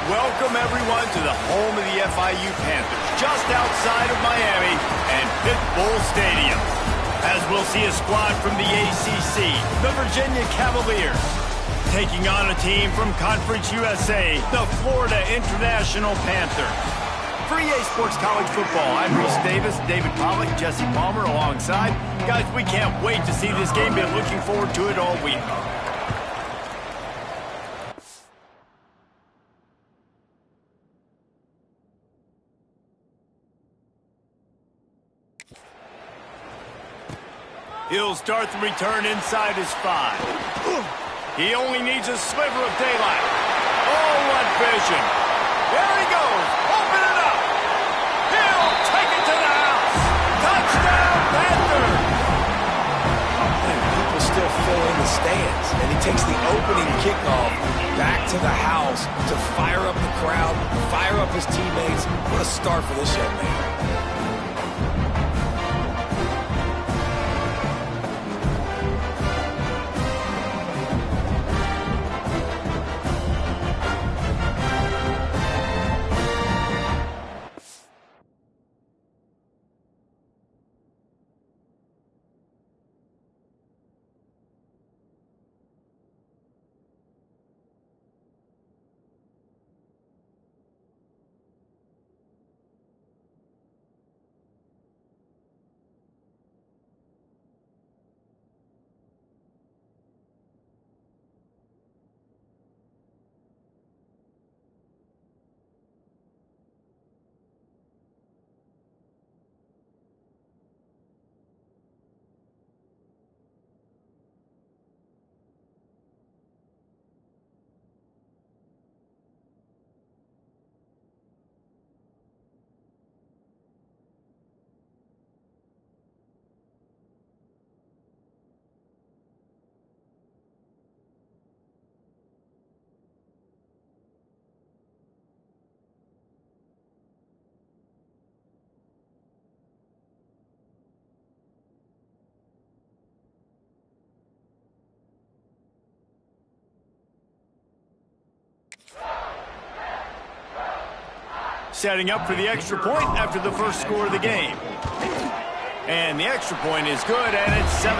Welcome, everyone, to the home of the FIU Panthers, just outside of Miami and Pitbull Stadium. As we'll see a squad from the ACC, the Virginia Cavaliers, taking on a team from Conference USA, the Florida International Panthers. For EA Sports College Football, I'm Reese Davis, David Pollack, Jesse Palmer alongside. Guys, we can't wait to see this game. Been looking forward to it all week. He'll start the return inside his 5. He only needs a sliver of daylight. Oh, what vision. There he goes. Open it up. He'll take it to the house. Touchdown, Panthers. And people still fill in the stands. And he takes the opening kickoff back to the house to fire up the crowd, fire up his teammates. What a start for this young man. Setting up for the extra point after the first score of the game. And the extra point is good, and it's 7-0.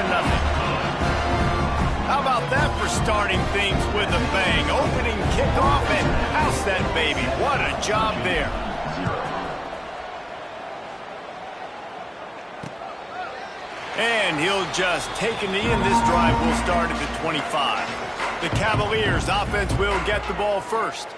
How about that for starting things with a bang? Opening kickoff and house that baby. What a job there. And he'll just take a knee, and this drive will start at the 25. The Cavaliers offense will get the ball first.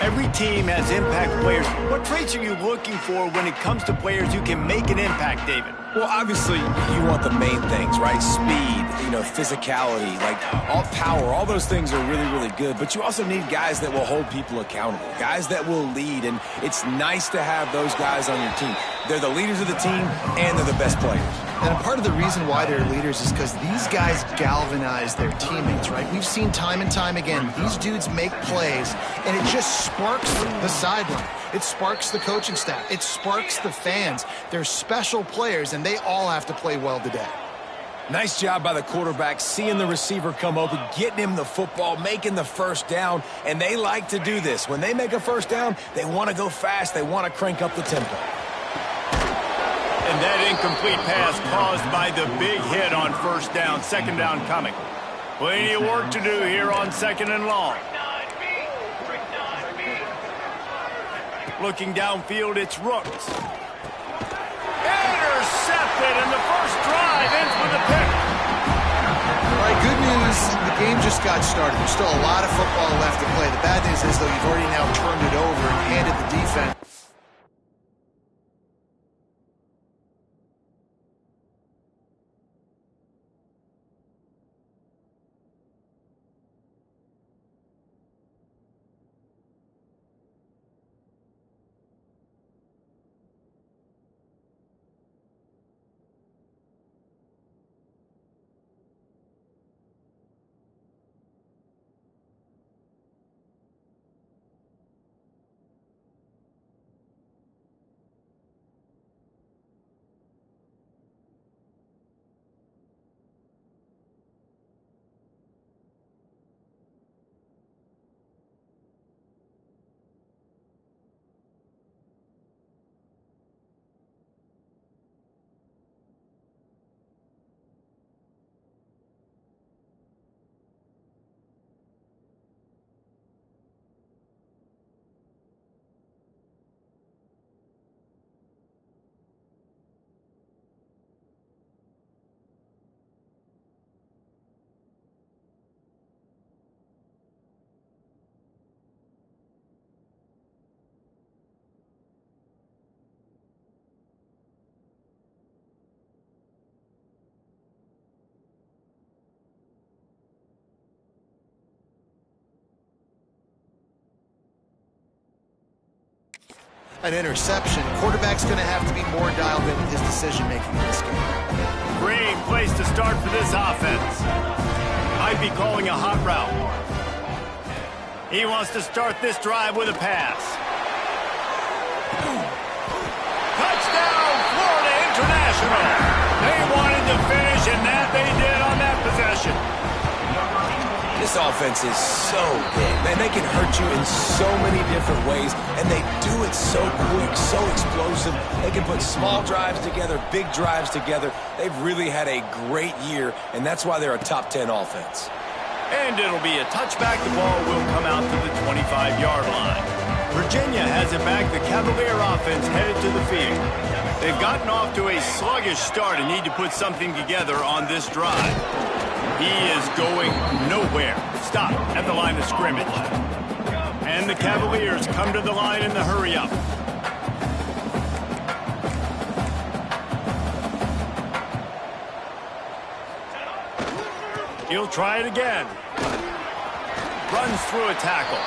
Every team has impact players. What traits are you looking for when it comes to players who can make an impact, David? Well, obviously, you want the main things, right? Speed, physicality, like all power, all those things are really, really good. But you also need guys that will hold people accountable, guys that will lead. And it's nice to have those guys on your team. They're the leaders of the team, and they're the best players. And part of the reason why they're leaders is because these guys galvanize their teammates, right? We've seen time and time again, these dudes make plays, and it just sparks the sideline. It sparks the coaching staff. It sparks the fans. They're special players, and they all have to play well today. Nice job by the quarterback, seeing the receiver come open, getting him the football, making the first down, and they like to do this. When they make a first down, they want to go fast. They want to crank up the tempo. And that incomplete pass caused by the big hit on first down, second down coming. Plenty of work to do here on second and long. Looking downfield, it's Rooks. Intercepted, and the first drive ends with a pick. All right, good news, the game just got started. There's still a lot of football left to play. The bad news is, though, you've already now turned it over and handed the defense. an interception. Quarterback's going to have to be more dialed into his decision-making in this game. Great place to start for this offense. Might be calling a hot route. He wants to start this drive with a pass. Touchdown, Florida International. They wanted to finish, and that they did on that possession. This offense is so big. Man, they can hurt you in so many different ways, and they do it so quick, so explosive. They can put small drives together, big drives together. They've really had a great year, and that's why they're a top 10 offense. And it'll be a touchback. The ball will come out to the 25-yard line. Virginia has it back. The Cavalier offense headed to the field. They've gotten off to a sluggish start and need to put something together on this drive. He is going nowhere. Stop at the line of scrimmage. And the Cavaliers come to the line in the hurry-up. He'll try it again. Runs through a tackle.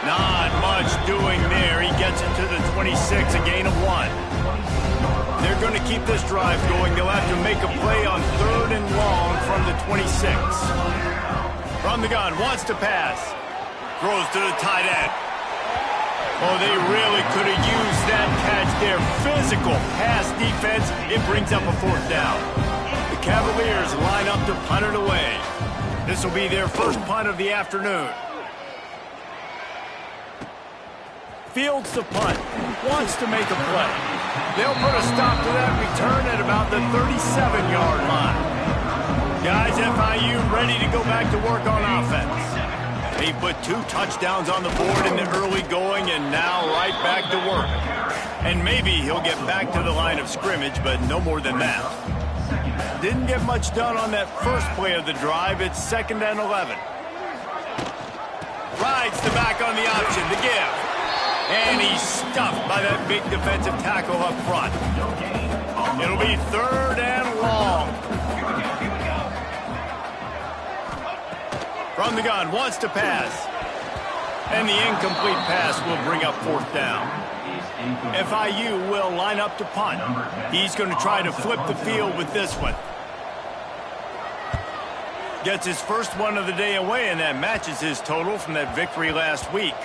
Not much doing there. He gets it to the 26, a gain of 1. They're going to keep this drive going. They'll have to make a play on 3rd and long from the 26. From the gun, wants to pass. Throws to the tight end. Oh, they really could have used that catch there. Physical pass defense. It brings up a 4th down. The Cavaliers line up to punt it away. This will be their first punt of the afternoon. Fields the punt. Wants to make a play. They'll put a stop to that return at about the 37-yard line. Guys, FIU ready to go back to work on offense. They put 2 touchdowns on the board in the early going, and now right back to work. And maybe he'll get back to the line of scrimmage, but no more than that. Didn't get much done on that first play of the drive. It's 2nd and 11. Rides the back on the option, the give. And he's stuffed by that big defensive tackle up front. It'll be 3rd and long. From the gun, wants to pass. And the incomplete pass will bring up 4th down. FIU will line up to punt. He's going to try to flip the field with this one. Gets his first one of the day away, and that matches his total from that victory last week.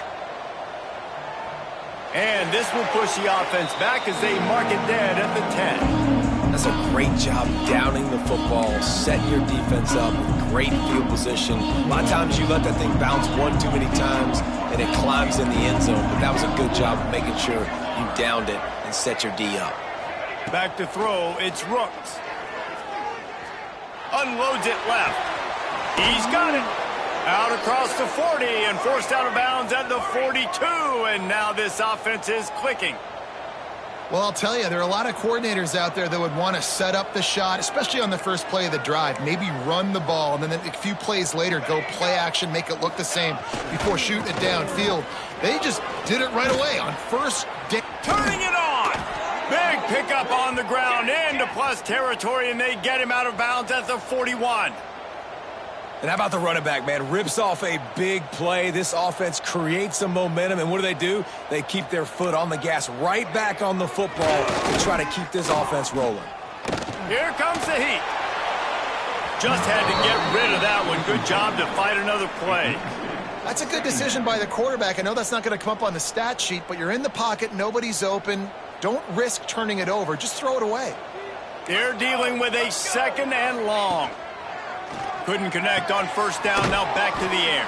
And this will push the offense back as they mark it dead at the 10. That's a great job downing the football, setting your defense up, great field position. A lot of times you let that thing bounce one too many times and it climbs in the end zone, but that was a good job of making sure you downed it and set your D up. Back to throw, it's Rooks. Unloads it left. He's got it. Out across the 40 and forced out of bounds at the 42, and now this offense is clicking. Well, I'll tell you, there are a lot of coordinators out there that would want to set up the shot, especially on the first play of the drive, maybe run the ball, and then a few plays later go play action, make it look the same before shooting it downfield. They just did it right away on first down. Turning it on. Big pickup on the ground into plus territory, and they get him out of bounds at the 41. And how about the running back, man? Rips off a big play. This offense creates some momentum, and what do? They keep their foot on the gas right back on the football to try to keep this offense rolling. Here comes the heat. Just had to get rid of that one. Good job to fight another play. That's a good decision by the quarterback. I know that's not going to come up on the stat sheet, but you're in the pocket, nobody's open. Don't risk turning it over. Just throw it away. They're dealing with a 2nd and long. Couldn't connect on first down, now back to the air.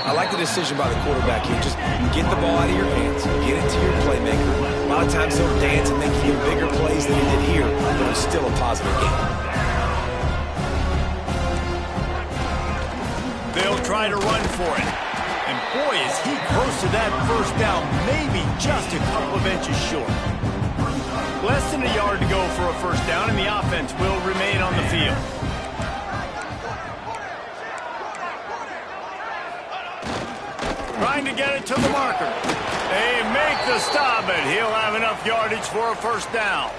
I like the decision by the quarterback here. Just get the ball out of your hands, get it to your playmaker. A lot of times he'll dance and make even bigger plays than he did here, but it was still a positive game. They'll try to run for it. And boy, is he close to that first down, maybe just a couple of inches short. Less than a yard to go for a first down, and the offense will remain on the field. Trying to get it to the marker. They make the stop, but he'll have enough yardage for a first down.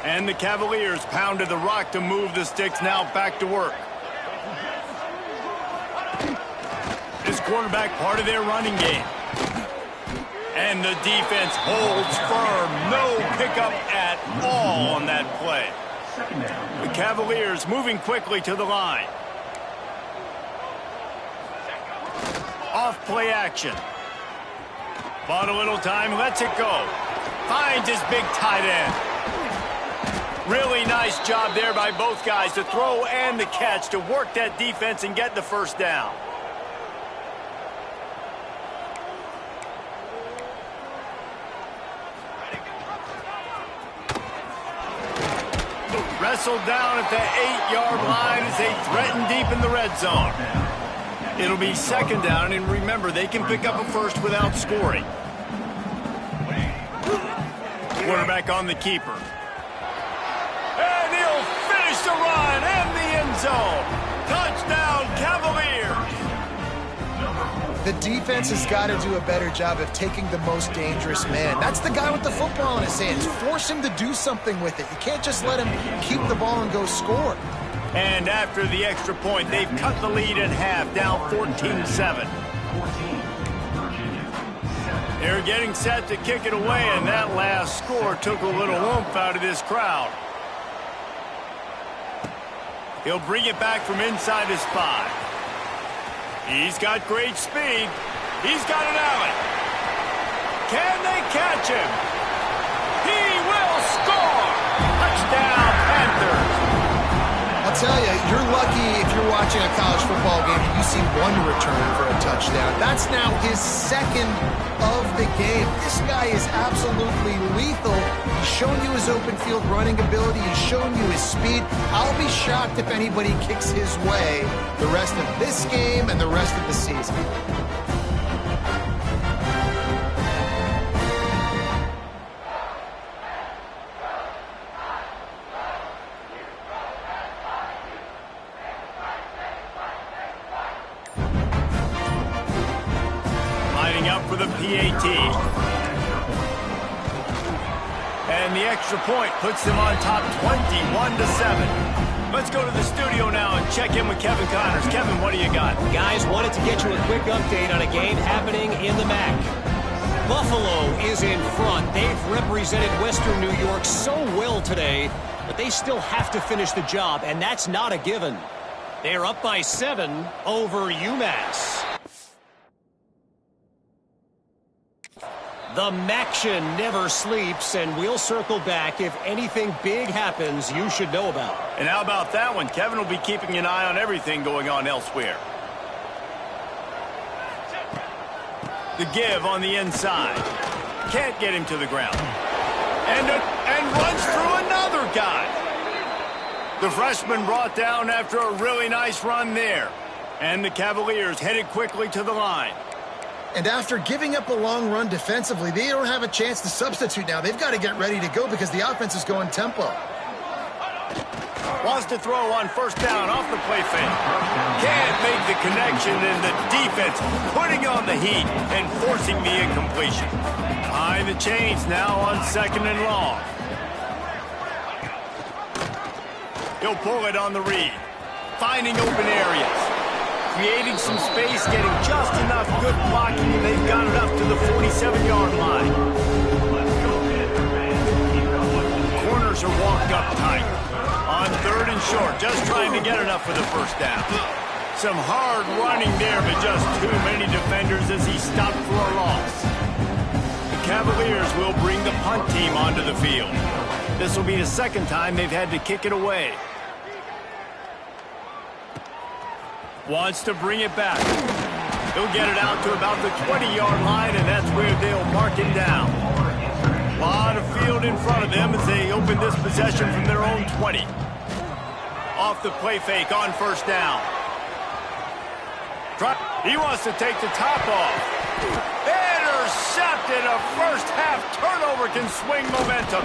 And the Cavaliers pounded the rock to move the sticks, now back to work. This quarterback part of their running game. And the defense holds firm. No pickup at all on that play. The Cavaliers moving quickly to the line. Off play action. Bought a little time, lets it go. Finds his big tight end. Really nice job there by both guys to throw and the catch to work that defense and get the first down. Wrestled down at the 8-yard line as they threaten deep in the red zone. It'll be second down, and remember, they can pick up a first without scoring. Quarterback on the keeper. And he'll finish the run and the end zone. Touchdown, Cavaliers. The defense has got to do a better job of taking the most dangerous man. That's the guy with the football in his hands. Force him to do something with it. You can't just let him keep the ball and go score. And after the extra point, they've cut the lead in half, down 14-7. They're getting set to kick it away, and that last score took a little oomph out of this crowd. He'll bring it back from inside his 5. He's got great speed. He's got an alley. Can they catch him? He will score! Touchdown, Panthers! I'll tell you, you're lucky if you're watching a college football game and you see one return for a touchdown. That's now his second of the game. This guy is absolutely lethal. He's shown you his open field running ability. He's shown you his speed. I'll be shocked if anybody kicks his way the rest of this game and the rest of the season. For the PAT. And the extra point puts them on top 21-7. Let's go to the studio now and check in with Kevin Connors. Kevin, what do you got? Guys, wanted to get you a quick update on a game happening in the MAC. Buffalo is in front. They've represented Western New York so well today, but they still have to finish the job, and that's not a given. They're up by 7 over UMass. The Maction never sleeps, and we'll circle back. If anything big happens, you should know about. And how about that one? Kevin will be keeping an eye on everything going on elsewhere. The give on the inside. Can't get him to the ground. And runs through another guy. The freshman brought down after a really nice run there. And the Cavaliers headed quickly to the line. And after giving up a long run defensively, they don't have a chance to substitute now. They've got to get ready to go because the offense is going tempo. Wants to throw on first down off the play fake. Can't make the connection, and the defense putting on the heat and forcing the incompletion. Behind the chains now on second and long. He'll pull it on the read. Finding open areas. Creating some space, getting just enough good blocking, and they've got it up to the 47-yard line. Corners are walked up tight. On third and short, just trying to get enough for the first down. Some hard running there, but just too many defenders as he stopped for a loss. The Cavaliers will bring the punt team onto the field. This will be the second time they've had to kick it away. Wants to bring it back. He'll get it out to about the 20-yard line, and that's where they'll mark it down. A lot of field in front of them as they open this possession from their own 20. Off the play fake on first down. He wants to take the top off. Intercepted. A first half turnover can swing momentum.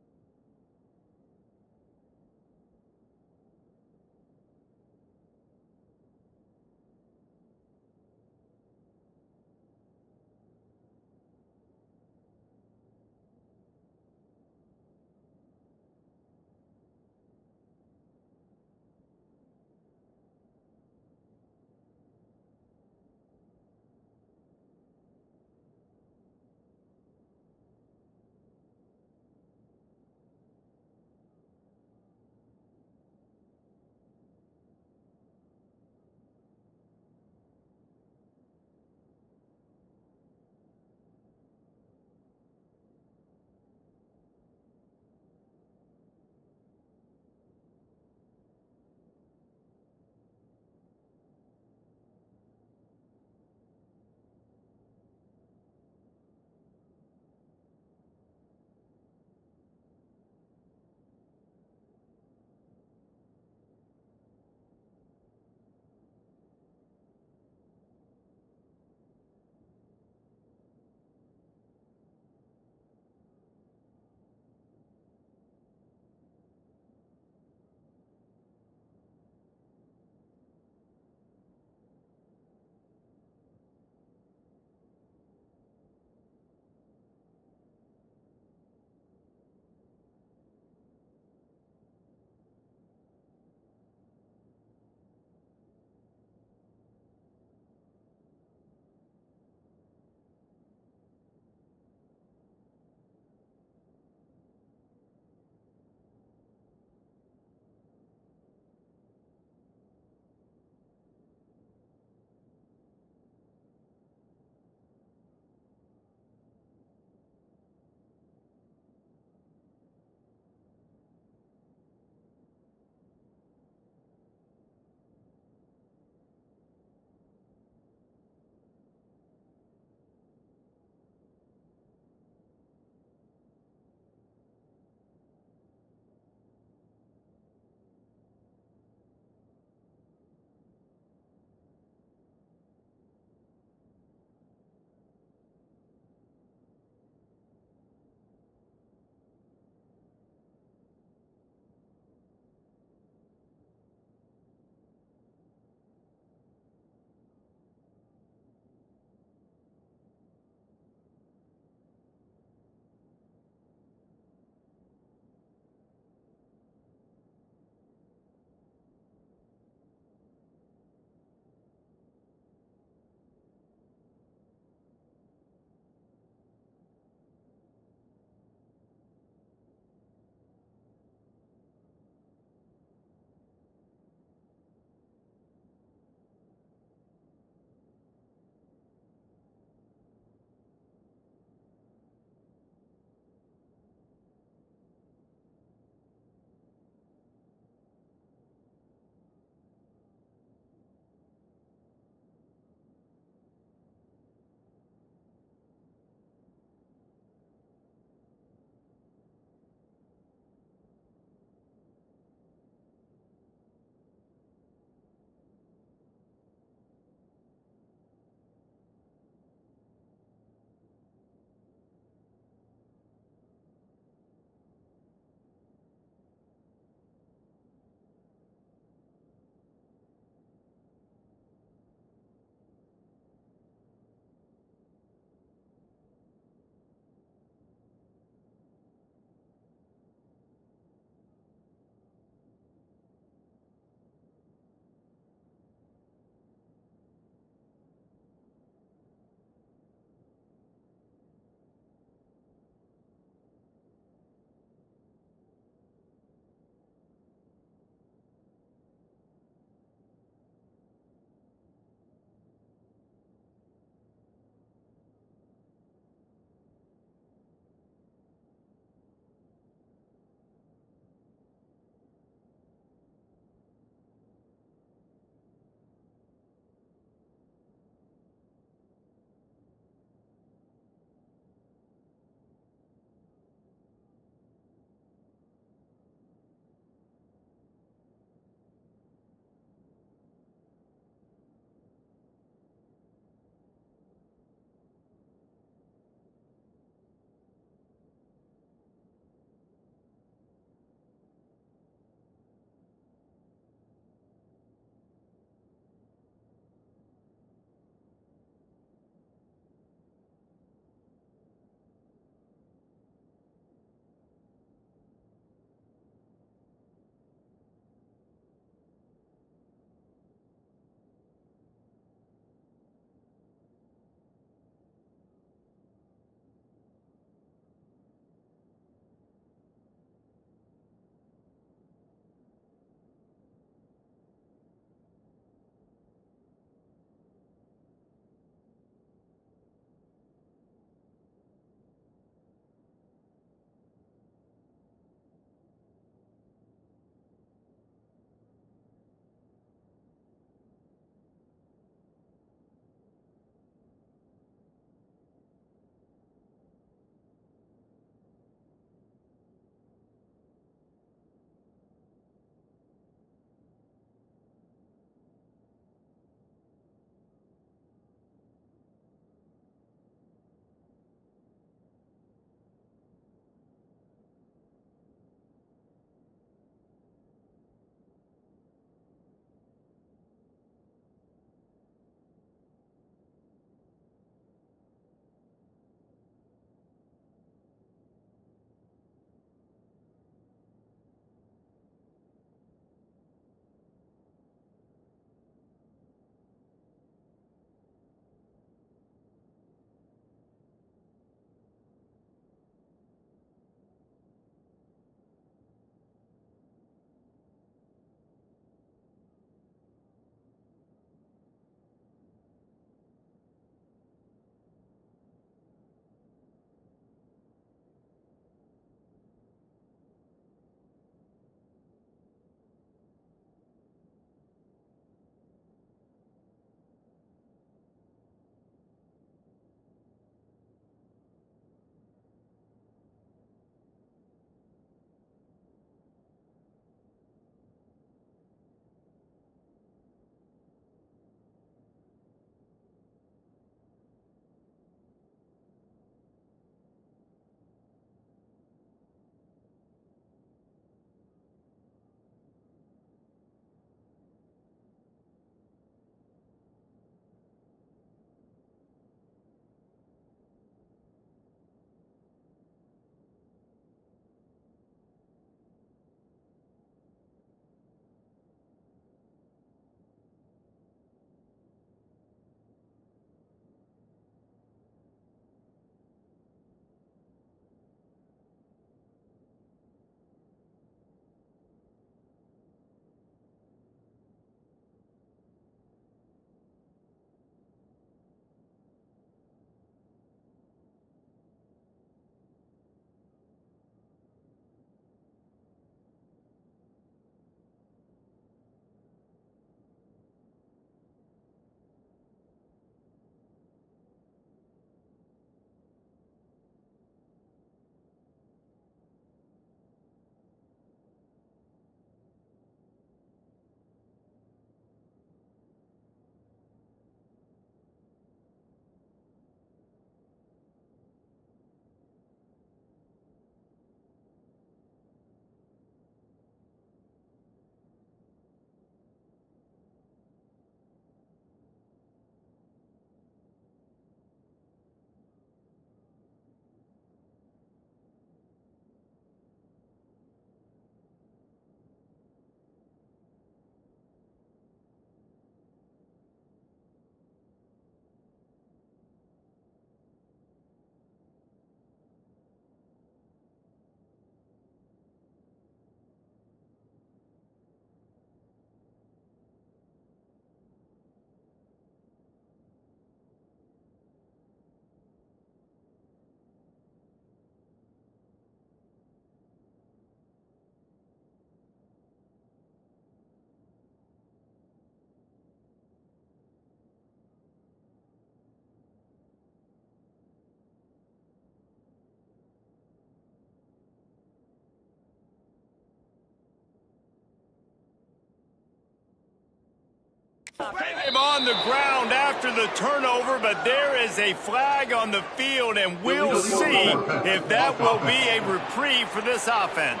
I'm on the ground after the turnover, but there is a flag on the field, and we'll see if that will be a reprieve for this offense.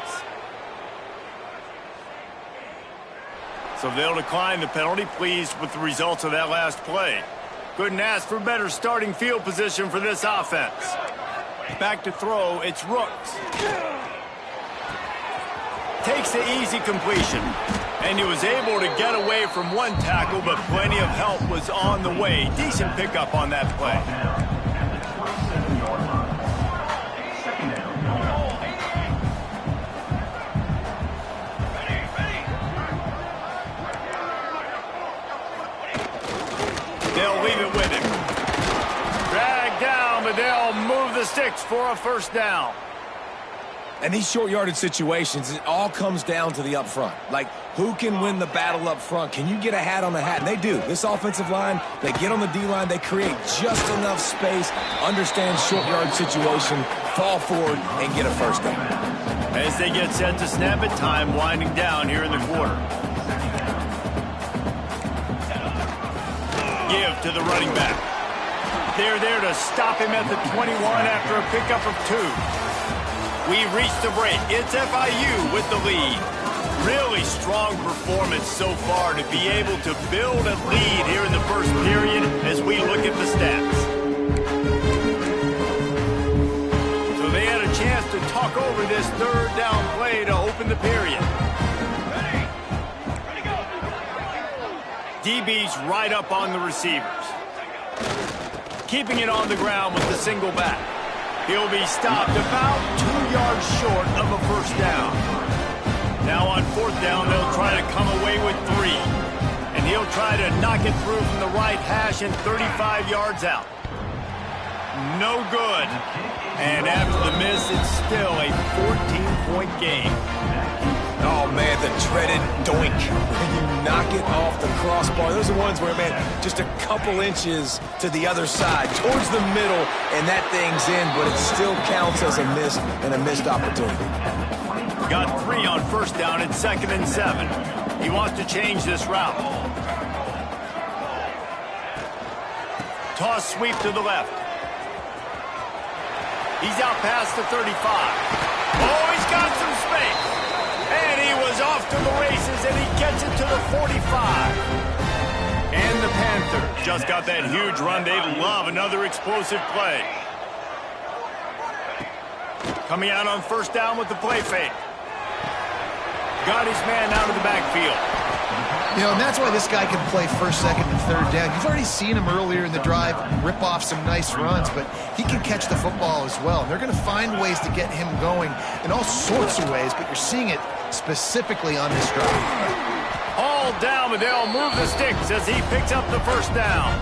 So they'll decline the penalty, pleased with the results of that last play. Couldn't ask for better starting field position for this offense. Back to throw, it's Rooks. Takes the easy completion. And he was able to get away from one tackle, but plenty of help was on the way. Decent pickup on that play. They'll leave it with him. Dragged down, but they'll move the sticks for a first down. And these short yardage situations, it all comes down to the up front. Like, who can win the battle up front? Can you get a hat on the hat? And they do. This offensive line, they get on the D-line, they create just enough space, understand short yard situation, fall forward, and get a first down. As they get set to snap it, time winding down here in the quarter. Give to the running back. They're there to stop him at the 21 after a pickup of 2. We reached the break. It's FIU with the lead. Really strong performance so far to be able to build a lead here in the first period as we look at the stats. So they had a chance to talk over this third down play to open the period. DB's right up on the receivers. Keeping it on the ground with the single back. He'll be stopped about 2 yards short of a first down. Now on fourth down, they'll try to come away with 3. And he'll try to knock it through from the right hash and 35 yards out. No good. And after the miss, it's still a 14-point game. Oh, man, the dreaded doink. When you knock it off the crossbar. Those are ones where, man, just a couple inches to the other side, towards the middle, and that thing's in, but it still counts as a miss and a missed opportunity. Got 3 on first down at 2nd and 7. He wants to change this route. Toss sweep to the left. He's out past the 35. Oh, he's got some space. And he was off to the races, and he gets it to the 45. And the Panthers just got that huge run. They love another explosive play. Coming out on first down with the play fake. Got his man out of the backfield. You know, and that's why this guy can play first, second, and third down. You've already seen him earlier in the drive rip off some nice runs, but he can catch the football as well. And they're going to find ways to get him going in all sorts of ways, but you're seeing it specifically on this drive. All down, but they'll move the sticks as he picks up the first down.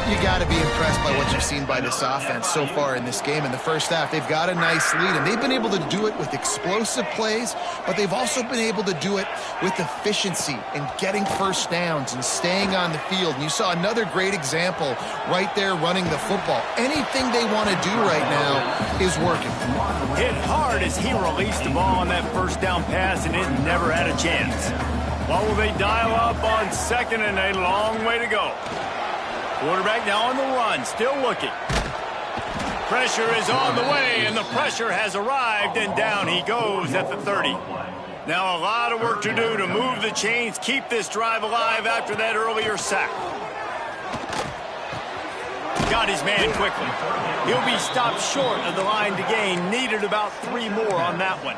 You got to be impressed by what you've seen by this offense so far in this game. In the first half, they've got a nice lead, and they've been able to do it with explosive plays, but they've also been able to do it with efficiency and getting first downs and staying on the field. And you saw another great example right there running the football. Anything they want to do right now is working. Hit hard as he released the ball on that first down pass, and it never had a chance. What will they dial up on second, and a long way to go. Quarterback now on the run, still looking. Pressure is on the way, and the pressure has arrived, and down he goes at the 30. Now a lot of work to do to move the chains, keep this drive alive after that earlier sack. Got his man quickly. He'll be stopped short of the line to gain. Needed about 3 more on that one.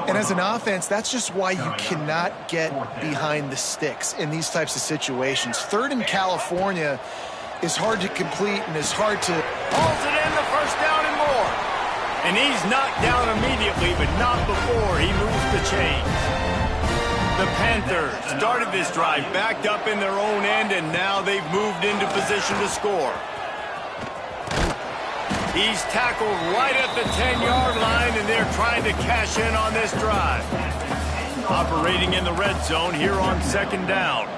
And as an offense, that's just why you cannot get behind the sticks in these types of situations. Third in California is hard to complete and is hard to... Hauls it in, the first down and more. And he's knocked down immediately, but not before he moves the chains. The Panthers started this drive backed up in their own end, and now they've moved into position to score. He's tackled right at the 10-yard line, and they're trying to cash in on this drive. Operating in the red zone here on second down.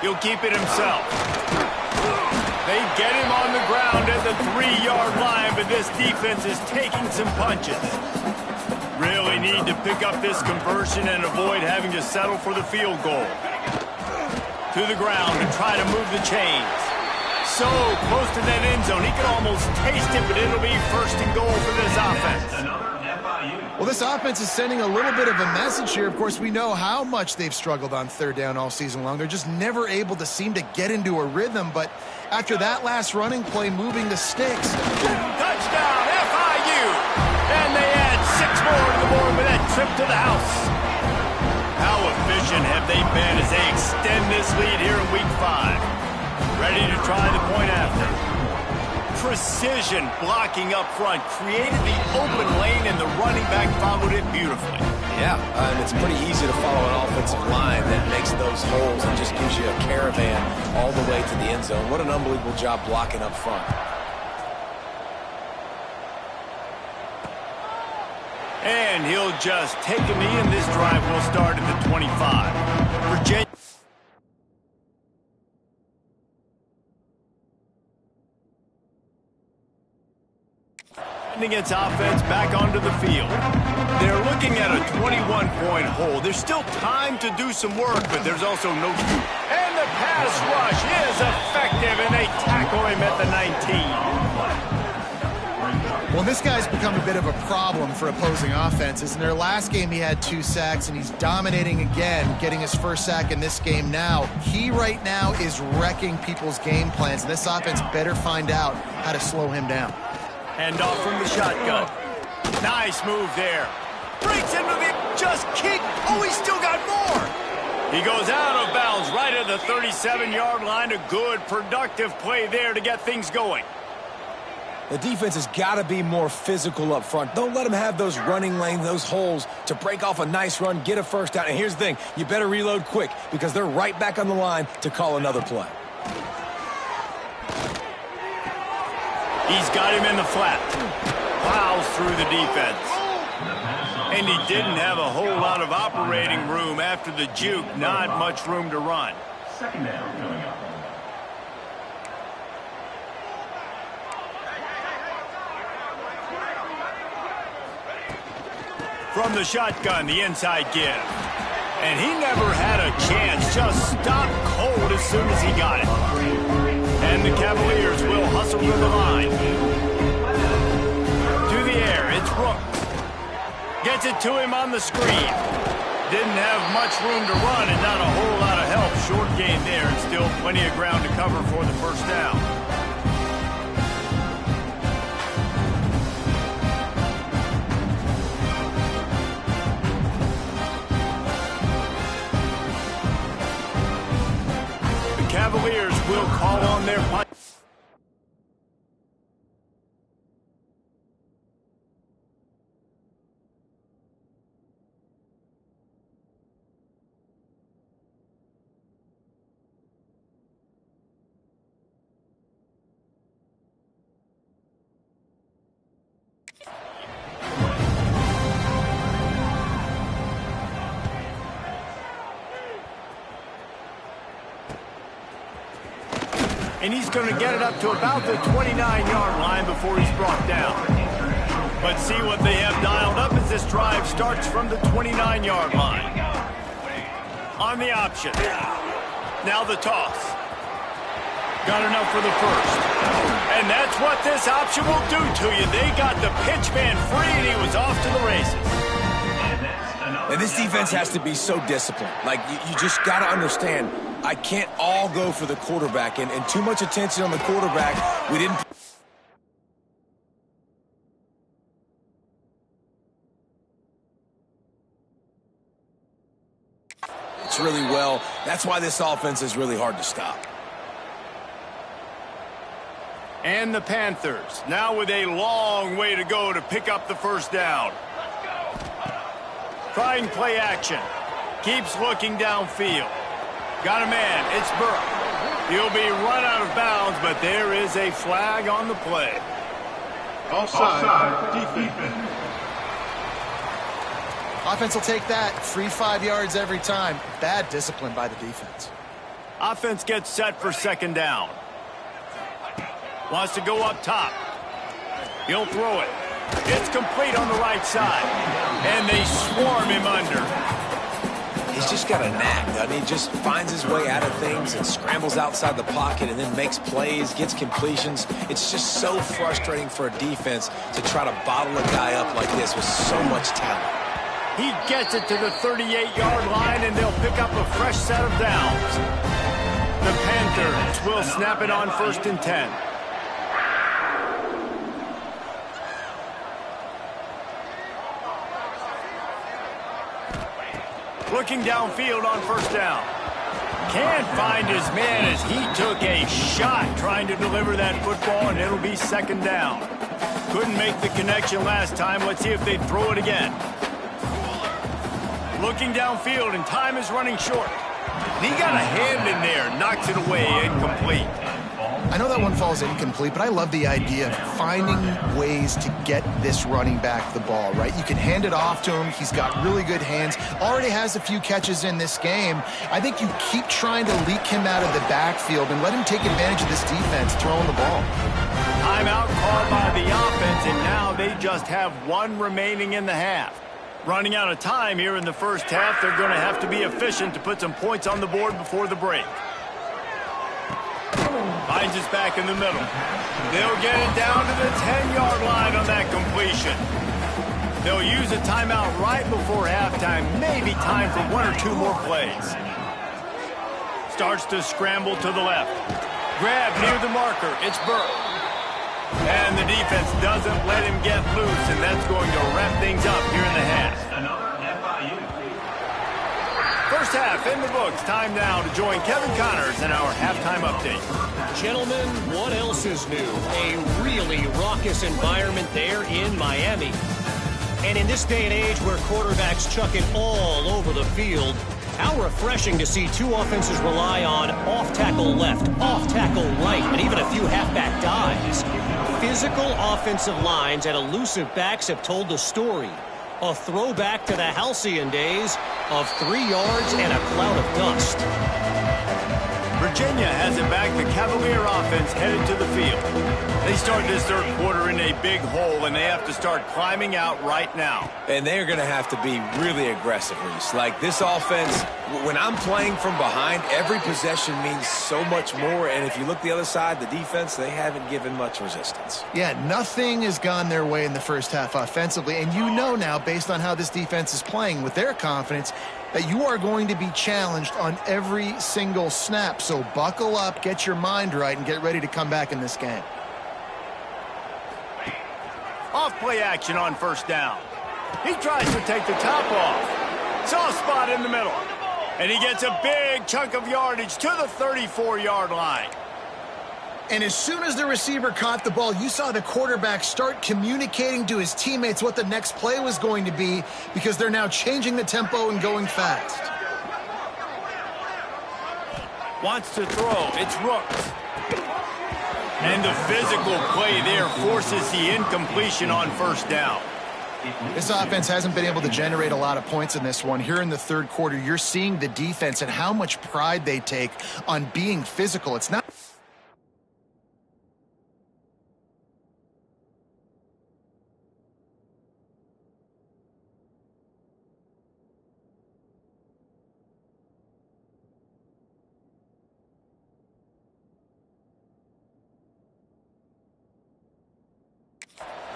He'll keep it himself. They get him on the ground at the 3-yard line, but this defense is taking some punches. Really They need to pick up this conversion and avoid having to settle for the field goal. To the ground and try to move the chains. So close to that end zone, he could almost taste it, but it'll be first and goal for this offense. Well, this offense is sending a little bit of a message here. Of course, we know how much they've struggled on third down all season long. They're just never able to seem to get into a rhythm. But after that last running play, moving the sticks. Touchdown, FIU! And they add 6 more to the board with that trip to the house. How efficient have they been as they extend this lead here in Week 5? Ready to try the point after. Precision blocking up front created the open lane, and the running back followed it beautifully. Yeah, and it's pretty easy to follow an offensive line that makes those holes and just gives you a caravan all the way to the end zone. What an unbelievable job blocking up front. And he'll just take a knee, and this drive will start at the 25. Virginia. Its offense back onto the field. They're looking at a 21-point hole. There's still time to do some work, but there's also no scoop. And the pass rush is effective, and they tackle him at the 19. Well, this guy's become a bit of a problem for opposing offenses. In their last game, he had 2 sacks, and he's dominating again, getting his first sack in this game now. He right now is wrecking people's game plans, and this offense better find out how to slow him down. Hand off from the shotgun. Nice move there. Breaks into the... Just keep... Oh, he's still got more. He goes out of bounds right at the 37-yard line. A good, productive play there to get things going. The defense has got to be more physical up front. Don't let them have those running lanes, those holes to break off a nice run, get a first down. And here's the thing. You better reload quick because they're right back on the line to call another play. He's got him in the flat. Plows through the defense. And he didn't have a whole lot of operating room after the juke. Not much room to run. Second down coming up. From the shotgun, the inside give. And he never had a chance. Just stopped cold as soon as he got it. And the Cavaliers will hustle to the line. To the air, it's Brooks. Gets it to him on the screen. Didn't have much room to run and not a whole lot of help. Short gain there and still plenty of ground to cover for the first down. Cavaliers will call on their punt. And he's going to get it up to about the 29-yard line before he's brought down. But see what they have dialed up as this drive starts from the 29-yard line. On the option. Now the toss. Got enough for the first. And that's what this option will do to you. They got the pitch man free, and he was off to the races. And this defense has to be so disciplined. Like, you just got to understand, I can't all go for the quarterback, and too much attention on the quarterback. We didn't... It's really well. That's why this offense is really hard to stop. And the Panthers, now with a long way to go to pick up the first down. Trying play action. Keeps looking downfield. Got a man. It's Burke. He'll be run out of bounds, but there is a flag on the play. Offside. Defense. Offense will take that. Free 5 yards every time. Bad discipline by the defense. Offense gets set for second down. Wants to go up top. He'll throw it. It's complete on the right side. and they swarm him under. He's just got a knack, doesn't he? Just finds his way out of things and scrambles outside the pocket and then makes plays, gets completions. It's just so frustrating for a defense to try to bottle a guy up like this with so much talent. He gets it to the 38-yard line, and they'll pick up a fresh set of downs. The Panthers will snap it on 1st and 10. Looking downfield on 1st down. Can't find his man as he took a shot trying to deliver that football, and it'll be 2nd down. Couldn't make the connection last time. Let's see if they throw it again. Looking downfield, and time is running short. He got a hand in there, knocks it away, incomplete. I know that one falls incomplete, but I love the idea of finding ways to get this running back the ball, right? You can hand it off to him. He's got really good hands. Already has a few catches in this game. I think you keep trying to leak him out of the backfield and let him take advantage of this defense throwing the ball. Timeout called by the offense, and now they just have one remaining in the half. Running out of time here in the first half, they're going to have to be efficient to put some points on the board before the break. Finds us back in the middle. They'll get it down to the 10-yard line on that completion. They'll use a timeout right before halftime, maybe time for 1 or 2 more plays. Starts to scramble to the left. Grab near the marker. It's Burke. And the defense doesn't let him get loose, and that's going to wrap things up here in the half. Another FIU. First half in the books. Time now to join Kevin Connors in our halftime update. Gentlemen, what else is new? A really raucous environment there in Miami. And in this day and age where quarterbacks chuck it all over the field, how refreshing to see 2 offenses rely on off-tackle left, off-tackle right, and even a few halfback dives. Physical offensive lines and elusive backs have told the story. A throwback to the halcyon days of 3 yards and a cloud of dust. Virginia has it back. The Cavalier offense headed to the field. They start this third quarter in a big hole, and they have to start climbing out right now. And they're going to have to be really aggressive, Reese. Like this offense, when I'm playing from behind, every possession means so much more. And if you look the other side, the defense, they haven't given much resistance. Yeah, nothing has gone their way in the first half offensively. And you know now, based on how this defense is playing with their confidence, that you are going to be challenged on every single snap. So buckle up, get your mind right, and get ready to come back in this game. Off play action on 1st down. He tries to take the top off. Soft spot in the middle. And he gets a big chunk of yardage to the 34-yard line. And as soon as the receiver caught the ball, you saw the quarterback start communicating to his teammates what the next play was going to be, because they're now changing the tempo and going fast. Wants to throw. It's Rooks. And the physical play there forces the incompletion on 1st down. This offense hasn't been able to generate a lot of points in this one. Here in the third quarter, you're seeing the defense and how much pride they take on being physical. It's not...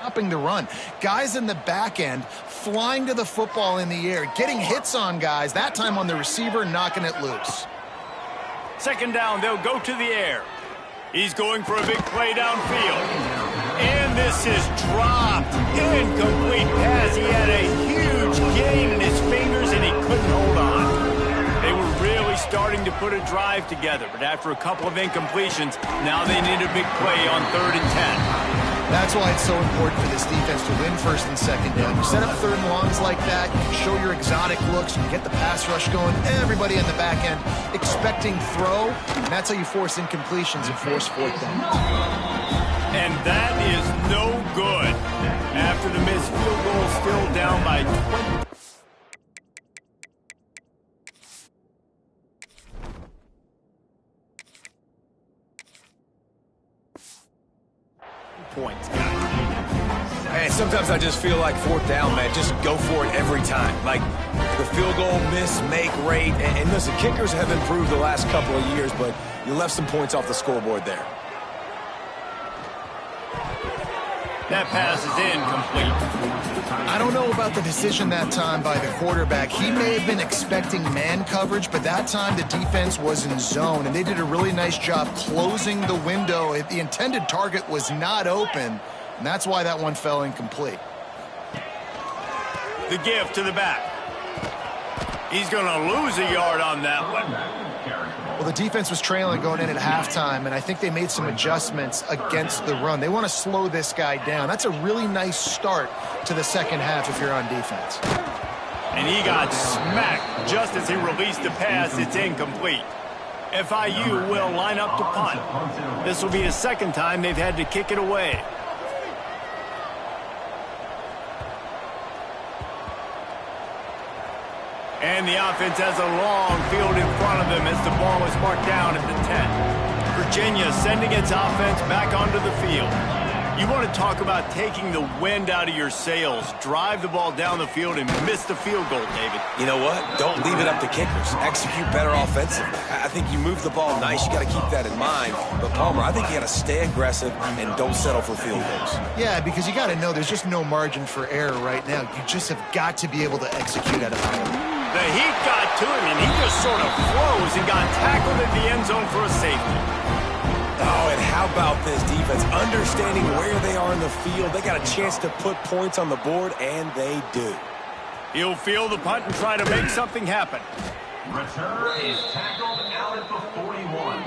stopping the run. Guys in the back end flying to the football in the air, getting hits on guys, that time on the receiver, knocking it loose. 2nd down, they'll go to the air. He's going for a big play downfield. And this is dropped. Incomplete pass. He had a huge gain in his fingers, and he couldn't hold on. They were really starting to put a drive together, but after a couple of incompletions, now they need a big play on 3rd and 10. That's why it's so important for this defense to win 1st and 2nd down. You set up 3rd and longs like that, you can show your exotic looks, you get the pass rush going, everybody in the back end expecting throw, and that's how you force incompletions and force 4th down. And that is no good. After the missed field goal, still down by 20. Points, guys. And And sometimes I just feel like fourth down, man, just go for it every time. Like the field goal miss-make rate. And listen, kickers have improved the last couple of years, but you left some points off the scoreboard there. That pass is incomplete. I don't know about the decision that time by the quarterback. He may have been expecting man coverage, but that time the defense was in zone, and they did a really nice job closing the window. The intended target was not open, and that's why that one fell incomplete. The give to the back. He's going to lose a yard on that one. Well, the defense was trailing going in at halftime, and I think they made some adjustments against the run. They want to slow this guy down. That's a really nice start to the second half if you're on defense. And he got smacked just as he released the pass. It's incomplete. FIU will line up to punt. This will be the second time they've had to kick it away. And the offense has a long field in front of them as the ball is marked down at the 10. Virginia sending its offense back onto the field. You want to talk about taking the wind out of your sails. Drive the ball down the field and miss the field goal, David. You know what? Don't leave it up to kickers. Execute better offensively. I think you move the ball nice. You got to keep that in mind. But, Palmer, I think you got to stay aggressive and don't settle for field goals. Yeah, because you got to know there's just no margin for error right now. You just have got to be able to execute at a high level. The heat got to him, and he just sort of froze and got tackled in the end zone for a safety. Oh, and how about this defense? Understanding where they are in the field. They got a chance to put points on the board, and they do. He'll field the punt and try to make something happen. Return is tackled out at the 41.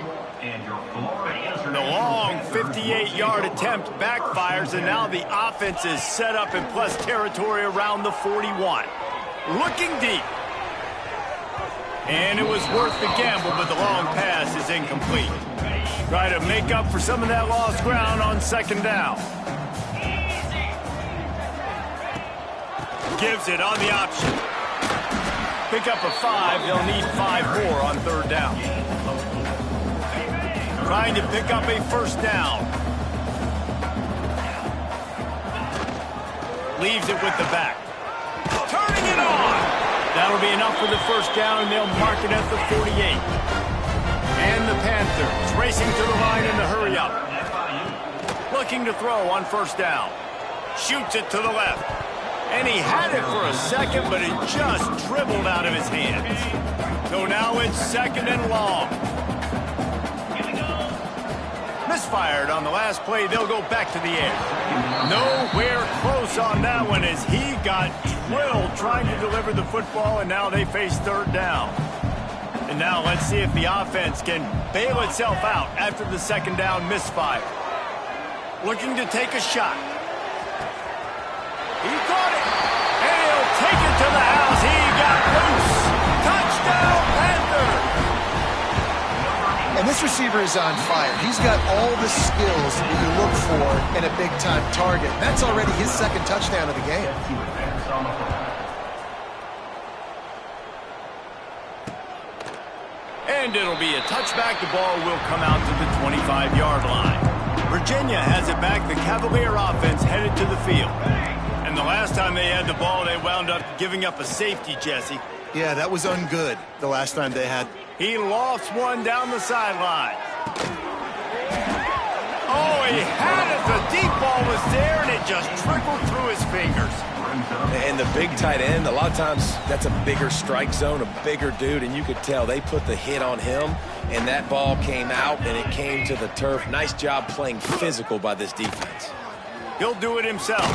And your Florida International. The long 58-yard attempt backfires, and now the offense is set up in plus territory around the 41. Looking deep. And it was worth the gamble, but the long pass is incomplete. Try to make up for some of that lost ground on second down. Gives it on the option. Pick up a 5. They'll need 5 more on third down. Trying to pick up a first down. Leaves it with the back. Turning it on. That'll be enough for the first down, and they'll mark it at the 48. And the Panthers racing to the line in the hurry up. Looking to throw on first down. Shoots it to the left. And he had it for a second, but it just dribbled out of his hands. So now it's second and long. Misfired on the last play. They'll go back to the air. Nowhere close on that one as he got drilled trying to deliver the football, and now they face third down. And now let's see if the offense can bail itself out after the second down misfire. Looking to take a shot. He caught it. And he'll take it to the house. He got loose. Touchdown, Panthers. And this receiver is on fire. He's got all the skills that you look for in a big-time target. That's already his second touchdown of the game. And it'll be a touchback. The ball will come out to the 25-yard line. Virginia has it back. The Cavalier offense headed to the field. And the last time they had the ball, they wound up giving up a safety, Jesse. Yeah, that was ungood the last time they had. He lost one down the sideline. Oh, he had it. The deep ball was there, and it just trickled through his fingers. And the big tight end, a lot of times that's a bigger strike zone, a bigger dude, and you could tell they put the hit on him, and that ball came out, and it came to the turf. Nice job playing physical by this defense. He'll do it himself.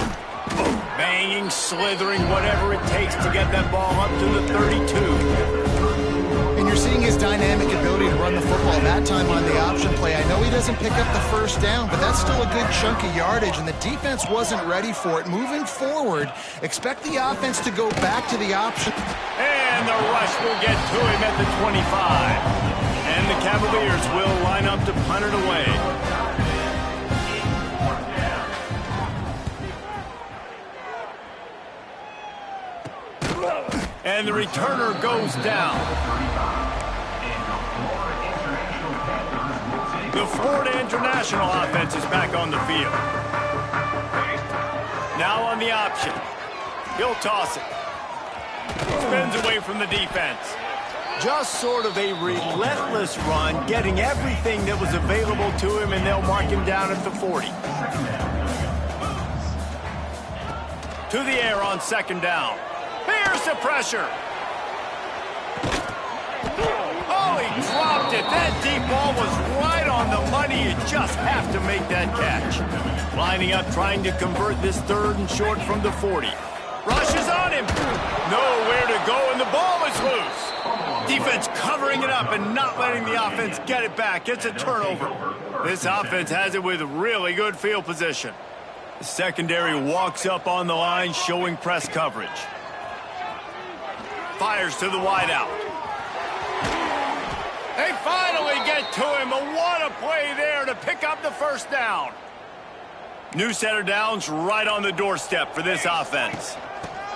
Banging, slithering, whatever it takes to get that ball up to the 32. And you're seeing his dynamic ability to run the football that time on the option play. I know he doesn't pick up the first down, but that's still a good chunk of yardage, and the defense wasn't ready for it. Moving forward, expect the offense to go back to the option. And the rush will get to him at the 25. And the Cavaliers will line up to punt it away. And the returner goes down. The Florida International offense is back on the field. Now on the option. He'll toss it. Spins away from the defense. Just sort of a relentless run, getting everything that was available to him, and they'll mark him down at the 40. To the air on second down. Here's the pressure. Oh, he dropped it. That deep ball was right on the money. You just have to make that catch. Lining up, trying to convert this 3rd and short from the 40. Rushes on him. Nowhere to go, and the ball is loose. Defense covering it up and not letting the offense get it back. It's a turnover. This offense has it with really good field position. The secondary walks up on the line, showing press coverage. Fires to the wideout. They finally get to him. What a play there to pick up the first down. New set of downs right on the doorstep for this offense.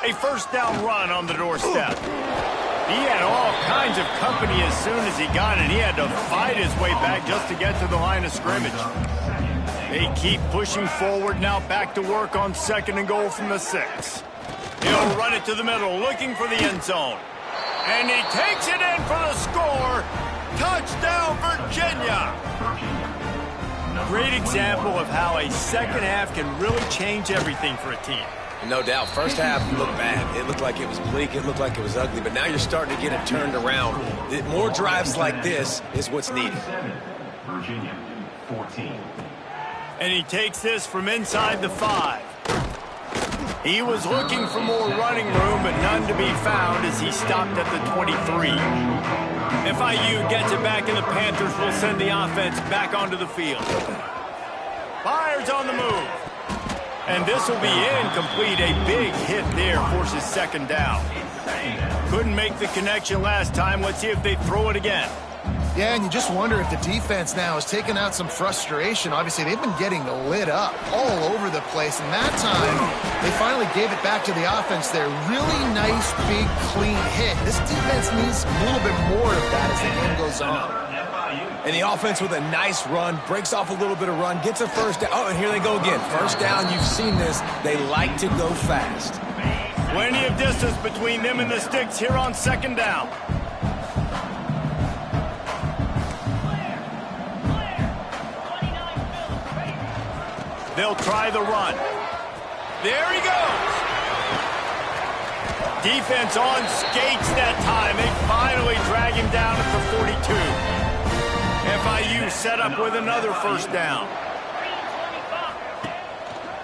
A first down run on the doorstep. He had all kinds of company as soon as he got it. He had to fight his way back just to get to the line of scrimmage. They keep pushing forward now, back to work on 2nd and goal from the 6. He'll run it to the middle, looking for the end zone. And he takes it in for the score. Touchdown, Virginia. Great example of how a second half can really change everything for a team. No doubt. First half looked bad. It looked like it was bleak. It looked like it was ugly. But now you're starting to get it turned around. More drives like this is what's needed. Virginia, 14. And he takes this from inside the 5. He was looking for more running room, but none to be found as he stopped at the 23. FIU gets it back, and the Panthers will send the offense back onto the field. Fires on the move. And this will be incomplete. A big hit there forces 2nd down. Couldn't make the connection last time. Let's see if they throw it again. Yeah, and you just wonder if the defense now has taken out some frustration. Obviously, they've been getting lit up all over the place, and that time they finally gave it back to the offense there. Really nice, big, clean hit. This defense needs a little bit more of that as the game goes on. And the offense with a nice run, breaks off a little bit of run, gets a first down. Oh, and here they go again. First down, you've seen this. They like to go fast. Plenty of distance between them and the sticks here on 2nd down. They'll try the run. There he goes. Defense on skates that time. They finally drag him down at the 42. FIU set up with another first down.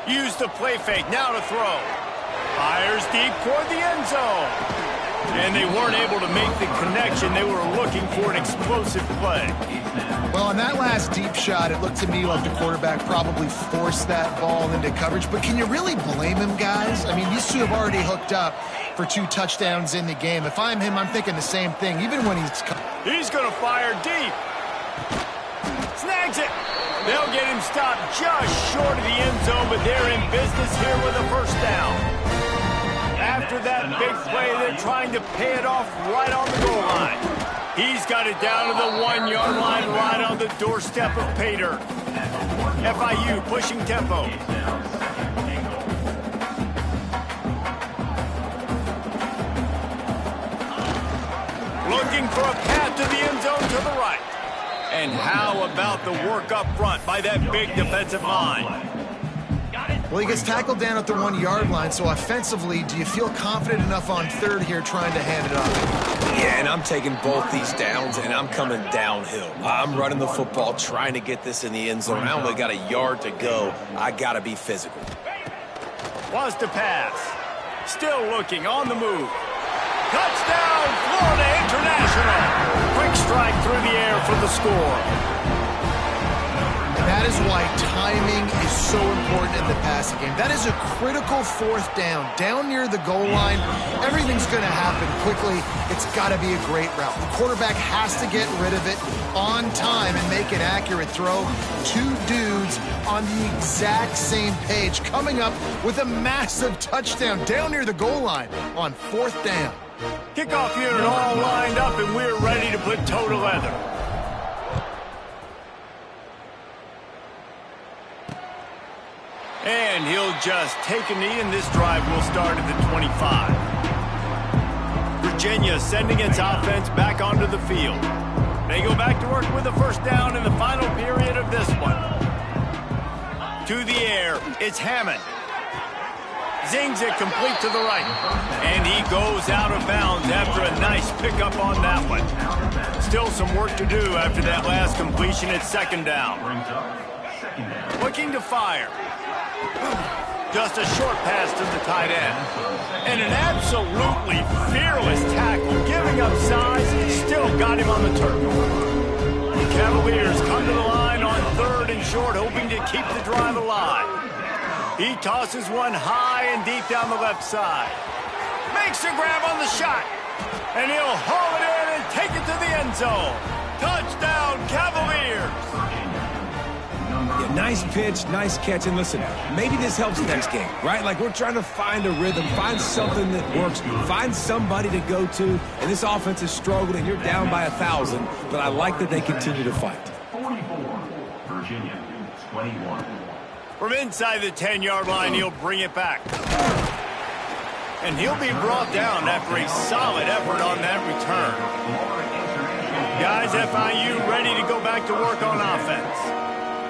Use the play fake. Now to throw. Fires deep toward the end zone. And they weren't able to make the connection. They were looking for an explosive play. Well, on that last deep shot, it looked to me like the quarterback probably forced that ball into coverage. But can you really blame him, guys? I mean, these two have already hooked up for 2 touchdowns in the game. If I'm him, I'm thinking the same thing, even when he's going to fire deep. Snags it. They'll get him stopped just short of the end zone, but they're in business here with a first down. After that big play, they're trying to pay it off right on the goal line. He's got it down to the 1-yard line right on the doorstep of Pater. FIU pushing tempo. Looking for a path to the end zone to the right. And how about the work up front by that big defensive line? Well, he gets tackled down at the 1-yard line, so offensively, do you feel confident enough on 3rd here trying to hand it off? Yeah, and I'm taking both these downs, and I'm coming downhill. I'm running the football, trying to get this in the end zone. I only got a yard to go. I got to be physical. Wants to pass. Still looking, on the move. Touchdown, Florida International. Quick strike through the air for the score. And that is why timing is so important in the passing game. That is a critical 4th down. Down near the goal line, everything's going to happen quickly. It's got to be a great route. The quarterback has to get rid of it on time and make an accurate throw. 2 dudes on the exact same page, coming up with a massive touchdown down near the goal line on 4th down. Kickoff unit all lined up, and we're ready to put toe to leather. And he'll just take a knee, and this drive will start at the 25. Virginia sending its offense back onto the field. They go back to work with a first down in the final period of this one. To the air, it's Hammond. Zings it complete to the right. And he goes out of bounds after a nice pickup on that one. Still some work to do after that last completion at second down. Looking to fire. Just a short pass to the tight end. And an absolutely fearless tackle, giving up size, still got him on the turf. The Cavaliers come to the line on 3rd and short, hoping to keep the drive alive. He tosses one high and deep down the left side. Makes a grab on the shot. And he'll haul it in and take it to the end zone. Touchdown, Cavaliers! Yeah, nice pitch, nice catch. And listen, maybe this helps next game, right? Like, we're trying to find a rhythm, find something that works, find somebody to go to. And this offense is struggling. You're down by 1,000, but I like that they continue to fight. 44, Virginia, 21. From inside the 10-yard line, he'll bring it back. And he'll be brought down after a solid effort on that return. Guys, FIU ready to go back to work on offense.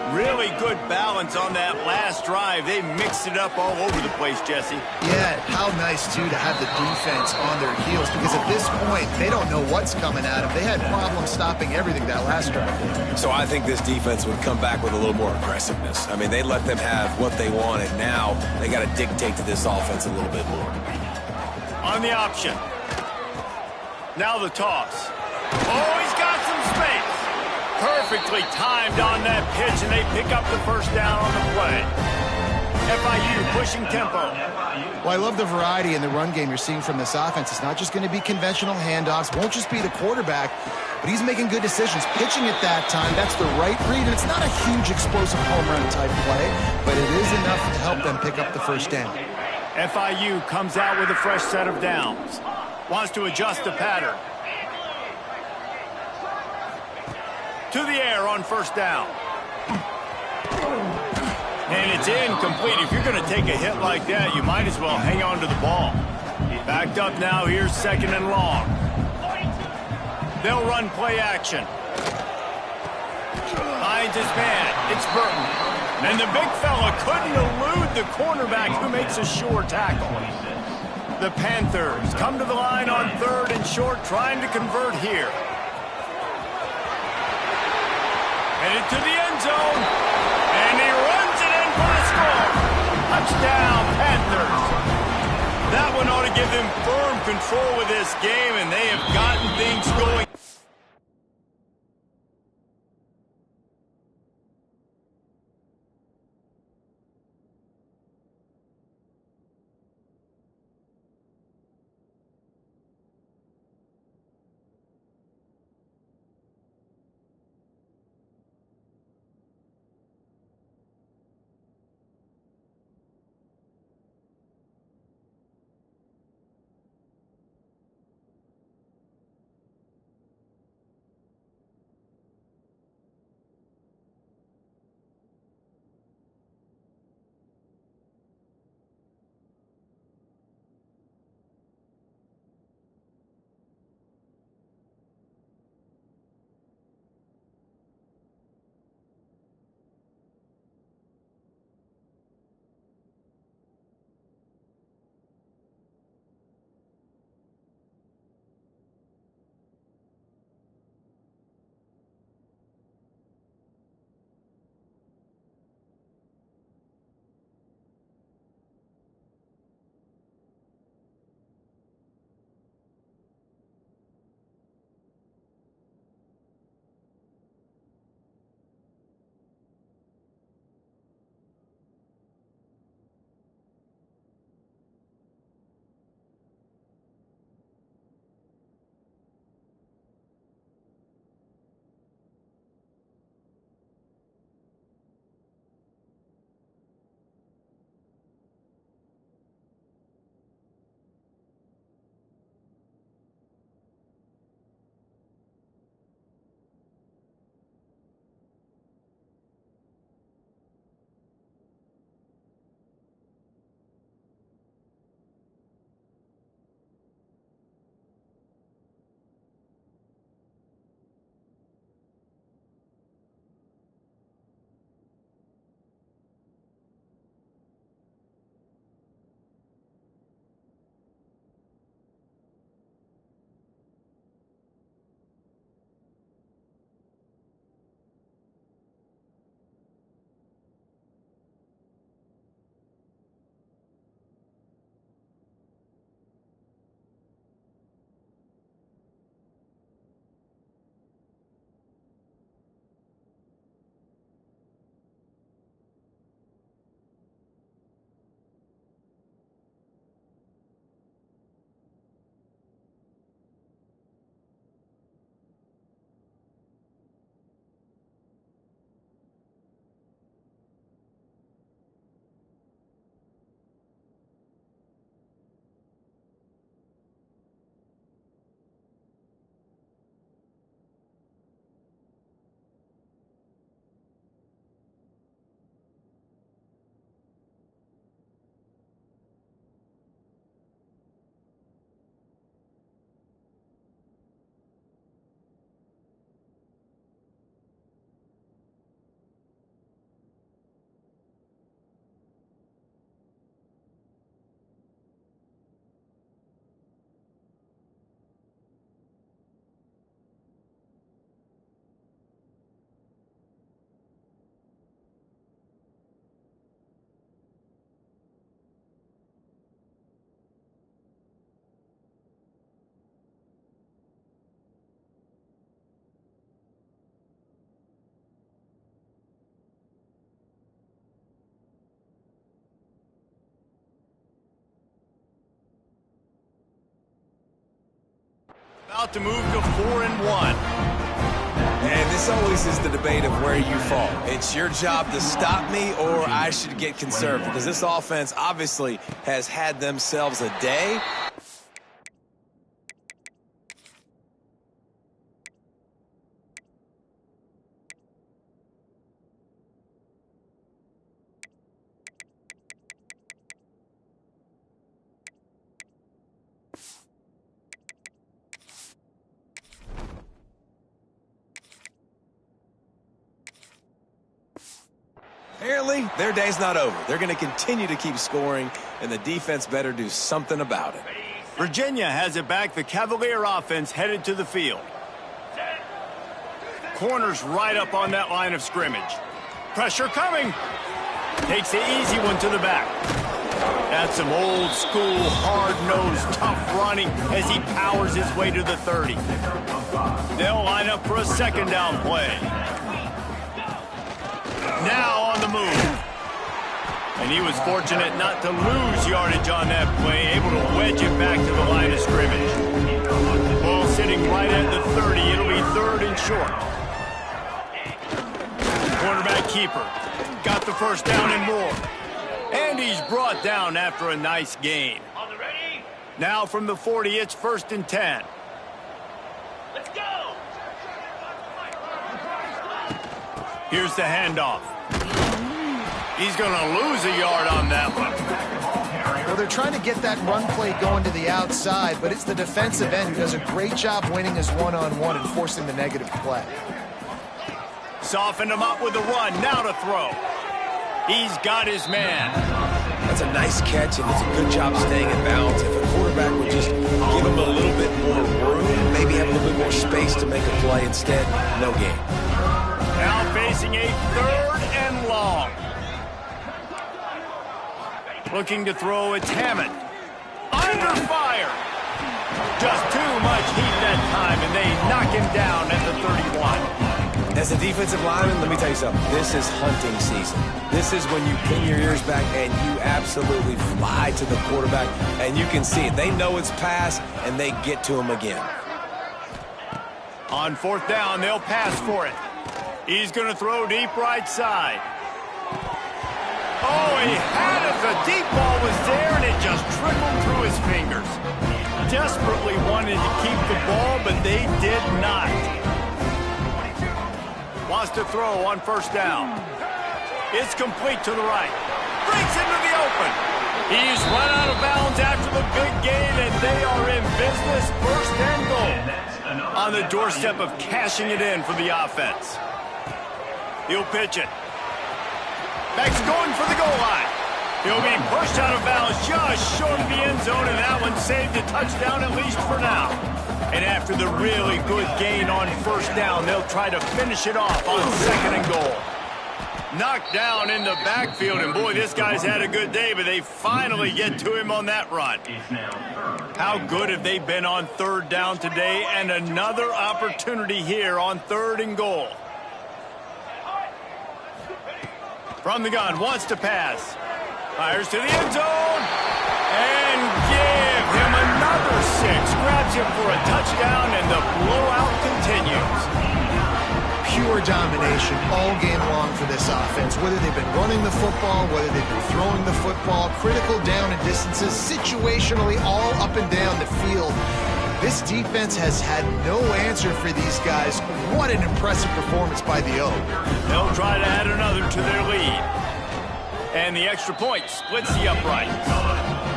Really good balance on that last drive. They mixed it up all over the place, Jesse. Yeah, how nice, too, to have the defense on their heels, because at this point, they don't know what's coming at them. They had problems stopping everything that last drive. So I think this defense would come back with a little more aggressiveness. I mean, they let them have what they wanted. Now they got to dictate to this offense a little bit more. On the option. Now the toss. Oh, he's got some space. Perfectly timed on that pitch, and they pick up the first down on the play. FIU pushing tempo. Well, I love the variety in the run game you're seeing from this offense. It's not just going to be conventional handoffs. Won't just be the quarterback, but he's making good decisions. Pitching at that time, that's the right read. And it's not a huge explosive home run type play, but it is enough to help them pick up the first down. FIU comes out with a fresh set of downs. Wants to adjust the pattern. To the air on first down. And it's incomplete. If you're going to take a hit like that, you might as well hang on to the ball. Backed up now. Here's second and long. They'll run play action. Finds his man. It's Burton. And the big fella couldn't elude the cornerback who makes a sure tackle. The Panthers come to the line on 3rd and short, trying to convert here. Headed to the end zone, and he runs it in for the score. Touchdown, Panthers. That one ought to give them firm control with this game, and they have gotten things going. About to move to 4-1. And this always is the debate of where you fall. It's your job to stop me, or I should get conservative, because this offense obviously has had themselves a day. Apparently, their day's not over. They're going to continue to keep scoring, and the defense better do something about it. Virginia has it back. The Cavalier offense headed to the field. Corners right up on that line of scrimmage. Pressure coming. Takes the easy one to the back. That's some old school, hard-nosed, tough running as he powers his way to the 30. They'll line up for a second down play. Now on the move. And he was fortunate not to lose yardage on that play, able to wedge it back to the line of scrimmage. Ball sitting right at the 30. It'll be 3rd and short. Quarterback keeper. Got the first down and more. And he's brought down after a nice gain. Now from the 40, it's 1st and 10. Let's go. Here's the handoff. He's going to lose a yard on that one. Well, they're trying to get that run play going to the outside, but it's the defensive end who does a great job winning his one-on-one and forcing the negative play. Softened him up with the run. Now to throw. He's got his man. That's a nice catch, and it's a good job staying in bounds. If a quarterback would just give him a little bit more room, maybe have a little bit more space to make a play, instead, no gain. Now facing a 3rd and long. Looking to throw, it's Hammond. Under fire. Just too much heat that time, and they knock him down at the 31. As a defensive lineman, let me tell you something. This is hunting season. This is when you pin your ears back and you absolutely fly to the quarterback, and you can see it. They know it's pass, and they get to him again. On 4th down, they'll pass for it. He's going to throw deep right side. Oh, he had it. The deep ball was there, and it just trickled through his fingers. Desperately wanted to keep the ball, but they did not. Wants to throw on 1st down. It's complete to the right. Breaks into the open. He's run out of bounds after the big gain, and they are in business. 1st and goal. On the doorstep of cashing it in for the offense. He'll pitch it. Back's going for the goal line. He'll be pushed out of bounds just short of the end zone, and that one saved a touchdown at least for now. And after the really good gain on 1st down, they'll try to finish it off on 2nd and goal. Knocked down in the backfield, and boy, this guy's had a good day, but they finally get to him on that run. How good have they been on 3rd down today, and another opportunity here on 3rd and goal. From the gun, wants to pass. Fires to the end zone. And give him another 6. Grabs him for a touchdown, and the blowout continues. Pure domination all game long for this offense. Whether they've been running the football, whether they've been throwing the football, critical down and distances, situationally all up and down the field. This defense has had no answer for these guys. What an impressive performance by the O. They'll try to add another to their lead. And the extra point splits the uprights.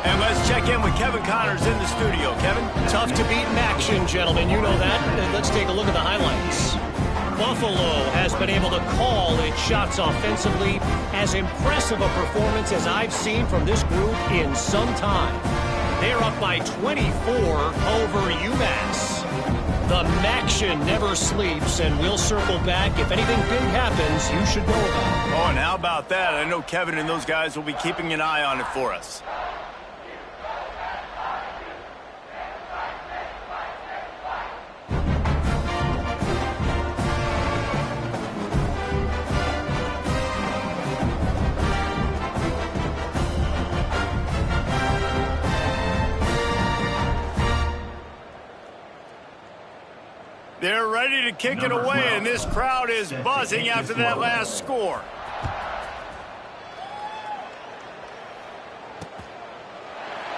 And let's check in with Kevin Connors in the studio. Kevin? Tough to beat in action, gentlemen. You know that. And let's take a look at the highlights. Buffalo has been able to call its shots offensively. As impressive a performance as I've seen from this group in some time. They're up by 24 over UMass. The Maction never sleeps, and we'll circle back. If anything big happens, you should know about it. Oh, and how about that? I know Kevin and those guys will be keeping an eye on it for us. They're ready to kick it away, and this crowd is buzzing after that last score.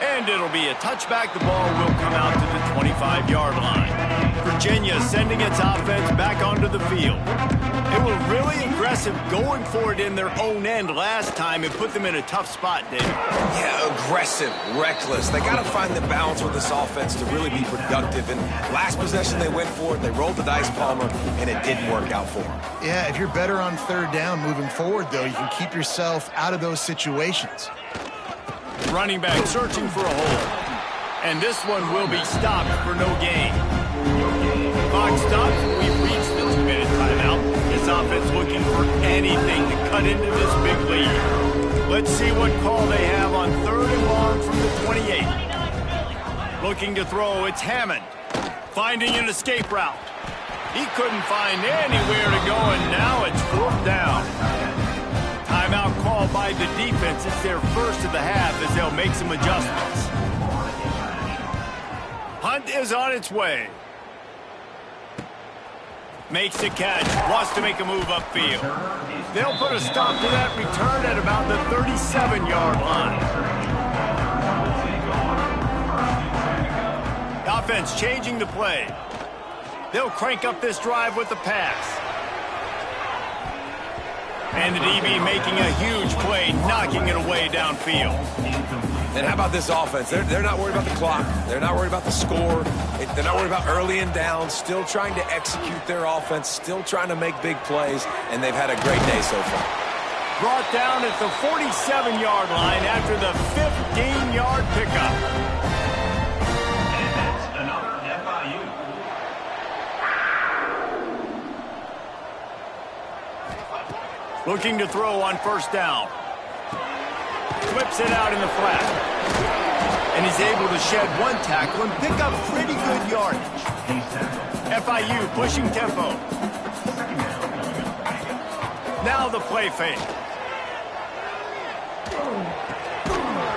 And it'll be a touchback. The ball will come out to the 25-yard line. Virginia sending its offense back onto the field. They were really aggressive going for it in their own end last time and put them in a tough spot, David. Yeah, aggressive, reckless. They got to find the balance with this offense to really be productive. And last possession they went for it, they rolled the dice, Palmer, and it didn't work out for them. Yeah, if you're better on third down moving forward, though, you can keep yourself out of those situations. Running back searching for a hole. And this one will be stopped for no gain. Clock stops. We've reached the 2-minute timeout. This offense looking for anything to cut into this big lead. Let's see what call they have on 3rd and long from the 28. Looking to throw, it's Hammond. Finding an escape route. He couldn't find anywhere to go, and now it's 4th down. Timeout call by the defense. It's their first of the half as they'll make some adjustments. Hunt is on its way. Makes the catch. Wants to make a move upfield. They'll put a stop to that return at about the 37-yard line. The offense changing the play. They'll crank up this drive with the pass. And the DB making a huge play, knocking it away downfield. And how about this offense? They're not worried about the clock. They're not worried about the score. They're not worried about early and down. Still trying to execute their offense. Still trying to make big plays. And they've had a great day so far. Brought down at the 47-yard line after the 15-yard pickup. And that's another FIU. Looking to throw on 1st down. Flips it out in the flat. And he's able to shed one tackle and pick up pretty good yardage. FIU pushing tempo. Now the play fake.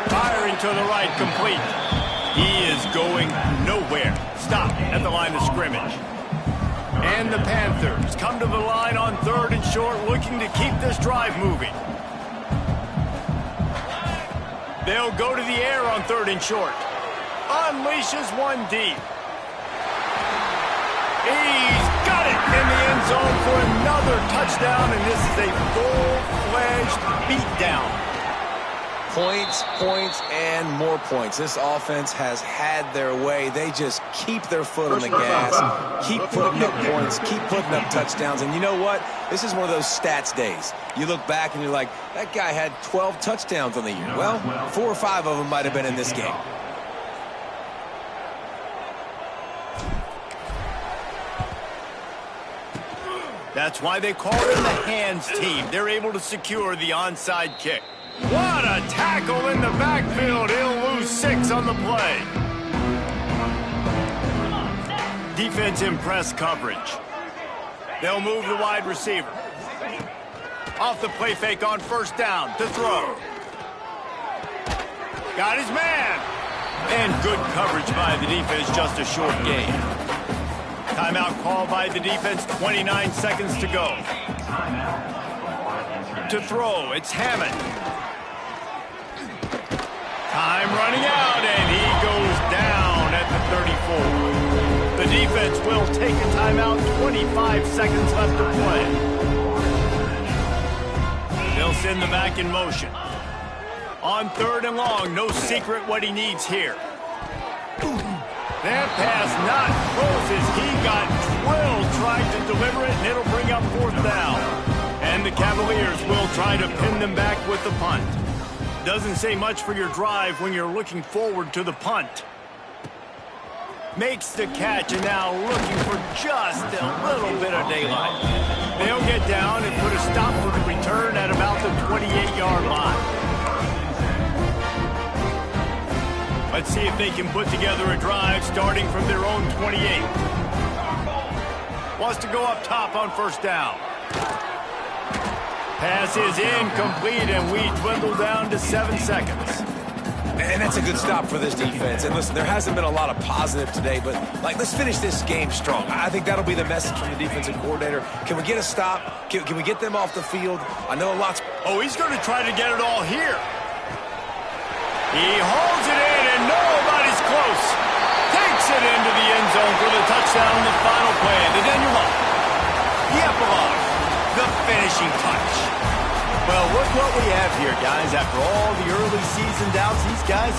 Firing to the right, complete. He is going nowhere. Stop at the line of scrimmage. And the Panthers come to the line on 3rd and short, looking to keep this drive moving. They'll go to the air on 3rd and short. Unleashes one deep. He's got it in the end zone for another touchdown, and this is a full-fledged beatdown. Points, points, and more points. This offense has had their way. They just keep their foot on the gas, keep putting up points, keep putting up touchdowns. And you know what? This is one of those stats days. You look back and you're like, that guy had 12 touchdowns on the year. Well, 4 or 5 of them might have been in this game. That's why they call it the hands team. They're able to secure the onside kick. What a tackle in the backfield. He'll lose 6 on the play. Defense in press coverage. They'll move the wide receiver. Off the play fake on 1st down to throw. Got his man. And good coverage by the defense, just a short gain. Timeout called by the defense, 29 seconds to go. To throw, it's Hammond. Time running out, and he goes down at the 34. The defense will take a timeout, 25 seconds left to play. They'll send the back in motion. On 3rd and long, no secret what he needs here. That pass not close as he got drilled trying to deliver it, and it'll bring up 4th down. And the Cavaliers will try to pin them back with the punt. Doesn't say much for your drive when you're looking forward to the punt. Makes the catch, and now looking for just a little bit of daylight. They'll get down and put a stop for the return at about the 28-yard line. Let's see if they can put together a drive starting from their own 28. Wants to go up top on 1st down. Pass is incomplete, and we dwindle down to 7 seconds. And that's a good stop for this defense. And listen, there hasn't been a lot of positive today, but, let's finish this game strong. I think that'll be the message from the defensive coordinator. Can we get a stop? Can we get them off the field? I know a lot's... Oh, he's going to try to get it all here. He holds it in, and nobody's close. Takes it into the end zone for the touchdown on the final play. The denouement. The epilogue. The finishing touch. Well, look what we have here, guys. After all the early season doubts, these guys